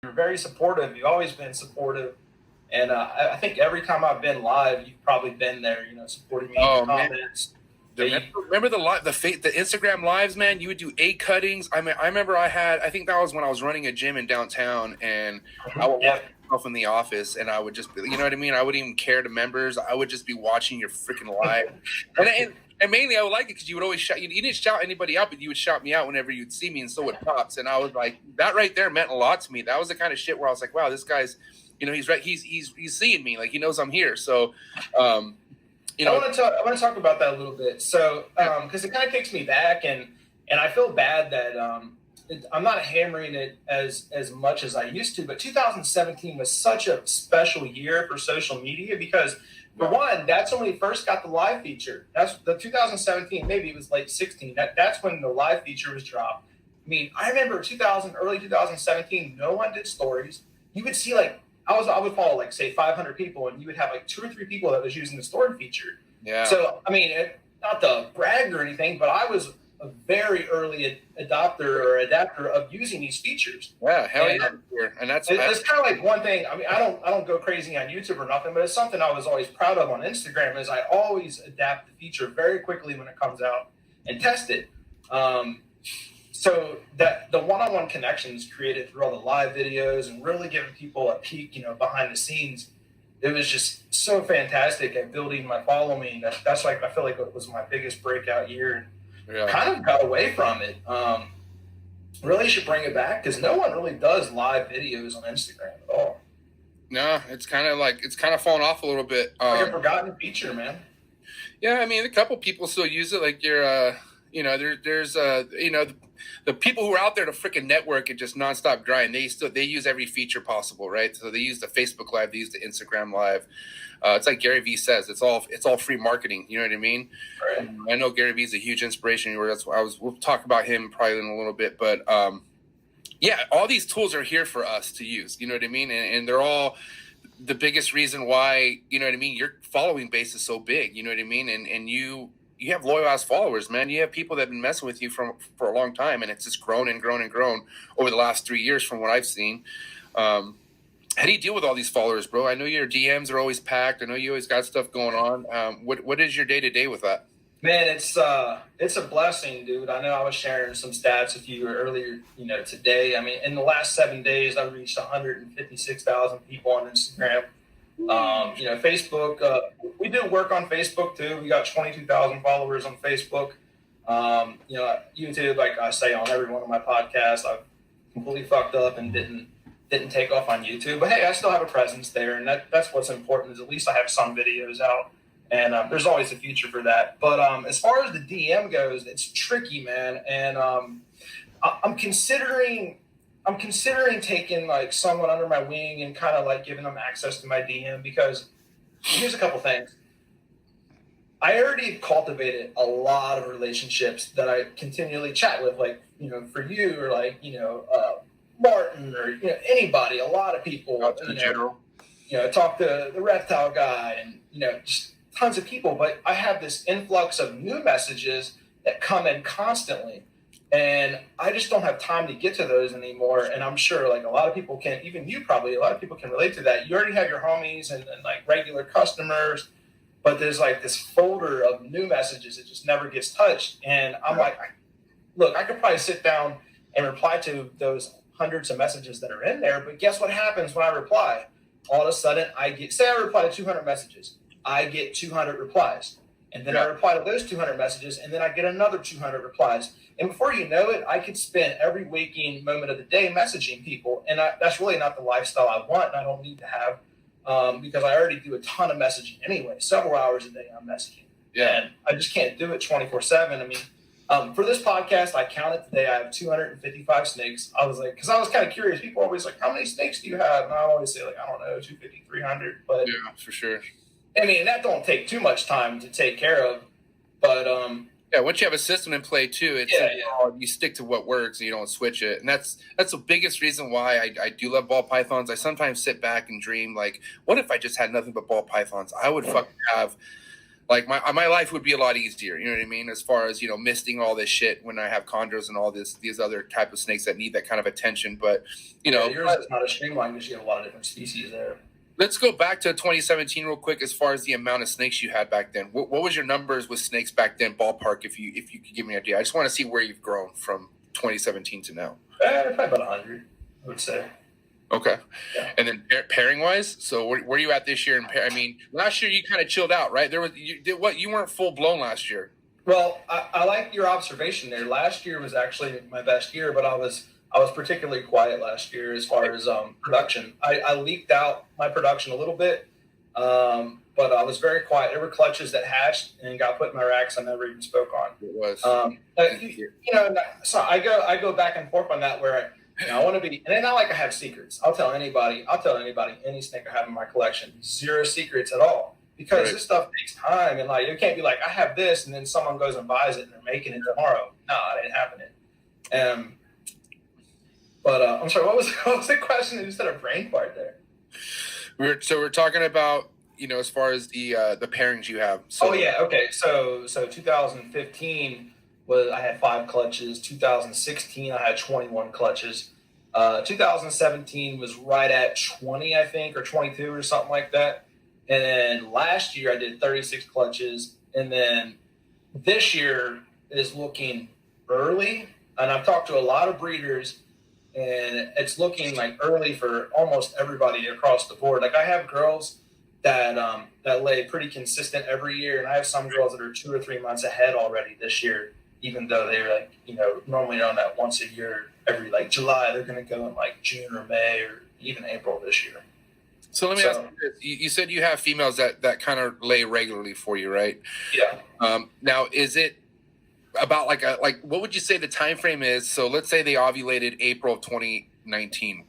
you're very supportive. You've always been supportive. And I think every time I've been live, you've probably been there, supporting me in the comments. Remember the Instagram lives, man? You would do 8 cuttings. I remember I think that was when I was running a gym in downtown, and I would watch myself in the office, and I would just, you know what I mean? I wouldn't even care to members. I would just be watching your freaking live. And mainly I would like it because you would always shout. You didn't shout anybody out, but you would shout me out whenever you'd see me, and so would Pops. And I was like, that right there meant a lot to me. That was the kind of shit where I was like, wow, this guy's, he's right. He's seeing me. Like, he knows I'm here. So, I want to talk about that a little bit. So, because it kind of takes me back, and I feel bad that I'm not hammering it as much as I used to. But 2017 was such a special year for social media because, for one, that's when we first got the live feature. That's the 2017, maybe it was late 16. That's when the live feature was dropped. I mean, I remember early 2017, no one did stories. You would see I would follow say 500 people, and you would have 2 or 3 people that was using the story feature. Yeah. So I mean, not to brag or anything, but I was a very early adopter or adapter of using these features. Yeah, hell yeah. And that's kind of like one thing. I mean, I don't go crazy on YouTube or nothing, but it's something I was always proud of on Instagram. Is I always adapt the feature very quickly when it comes out and test it. So that the one-on-one connections created through all the live videos and really giving people a peek, behind the scenes, it was just so fantastic at building my following. That's I feel like it was my biggest breakout year. And kind of got away from it. Really should bring it back because no one really does live videos on Instagram at all. No, it's kind of fallen off a little bit. Like a forgotten feature, man. Yeah, I mean, a couple people still use it. Like there's the people who are out there to freaking network and just nonstop grind. They use every feature possible, right? So they use the Facebook Live, they use the Instagram Live. It's like Gary Vee says, it's all free marketing. You know what I mean? Right. I know Gary Vee is a huge inspiration. That's why we'll talk about him probably in a little bit, but yeah, all these tools are here for us to use. You know what I mean? And they're all the biggest reason why, you know what I mean, your following base is so big. You know what I mean? And you have loyal ass followers, man. You have people that have been messing with you for a long time, and it's just grown and grown and grown over the last 3 years from what I've seen. How do you deal with all these followers, bro? I know your DMs are always packed. I know you always got stuff going on. What is your day-to-day with that? Man, it's a blessing, dude. I know I was sharing some stats with you earlier, today. I mean, in the last 7 days, I reached 156,000 people on Instagram. Facebook, we do work on Facebook too. We got 22,000 followers on Facebook. YouTube, like I say on every one of my podcasts, I've completely fucked up and didn't take off on YouTube. But hey, I still have a presence there, and that's what's important. Is at least I have some videos out, and there's always a future for that. But as far as the DM goes, it's tricky, man. And I'm considering taking someone under my wing and kind of giving them access to my DM, because here's a couple things. I already cultivated a lot of relationships that I continually chat with, for you or Martin or anybody, a lot of people. In general. Talk to the Reptile guy and just tons of people. But I have this influx of new messages that come in constantly. And I just don't have time to get to those anymore. And I'm sure a lot of people can, even you probably, a lot of people can relate to that. You already have your homies and regular customers, but there's this folder of new messages that just never gets touched. And I'm look, I could probably sit down and reply to those hundreds of messages that are in there. But guess what happens when I reply? All of a sudden I reply to 200 messages. I get 200 replies. And then I reply to those 200 messages, and then I get another 200 replies. And before you know it, I could spend every waking moment of the day messaging people. And that's really not the lifestyle I want, and I don't need to have, because I already do a ton of messaging anyway. Several hours a day I'm messaging. Yeah. And I just can't do it 24/7. I mean, for this podcast, I counted today. I have 255 snakes. I was because I was kind of curious. People are always how many snakes do you have? And I always say, I don't know, 250, 300. But yeah, for sure. I mean, that don't take too much time to take care of, but yeah. Once you have a system in play too, it's you stick to what works and you don't switch it, and that's the biggest reason why I do love ball pythons. I sometimes sit back and dream what if I just had nothing but ball pythons? I would fucking have like my life would be a lot easier. You know what I mean? As far as, misting all this shit when I have chondros and all these other type of snakes that need that kind of attention. But, yours is not a streamline because you have a lot of different species there. Let's go back to 2017 real quick. As far as the amount of snakes you had back then, what was your numbers with snakes back then, ballpark? If you could give me an idea, I just want to see where you've grown from 2017 to now. Probably about 100, I would say. Okay. Yeah. And then pairing wise, so where are you at this year? I mean, last year you kind of chilled out, right? You weren't full blown last year. Well, I like your observation there. Last year was actually my best year, but I was particularly quiet last year as far as production. I leaked out my production a little bit, but I was very quiet. There were clutches that hatched and got put in my racks I never even spoke on. It was. So I go back and forth on that where I want to be, and it's not like I have secrets. I'll tell anybody any snake I have in my collection. Zero secrets at all. Because This stuff takes time, and you can't be like, I have this, and then someone goes and buys it, and they're making it tomorrow. No, it ain't happening. But I'm sorry, what was the question? You said a brain fart there. We're talking about as far as the pairings you have. So. Oh yeah, okay. So 2015 was I had 5 clutches. 2016 I had 21 clutches. 2017 was right at 20, I think, or 22 or something like that. And then last year I did 36 clutches. And then this year is looking early. And I've talked to a lot of breeders, and it's looking like early for almost everybody across the board. Like I have girls that lay pretty consistent every year, and I have some girls that are 2 or 3 months ahead already this year, even though they're normally on that once a year, every July, they're going to go in June or May or even April this year. So let me ask you this. You said you have females that kind of lay regularly for you, right? Yeah. Now, is it about what would you say the time frame is? So let's say they ovulated April of 2019.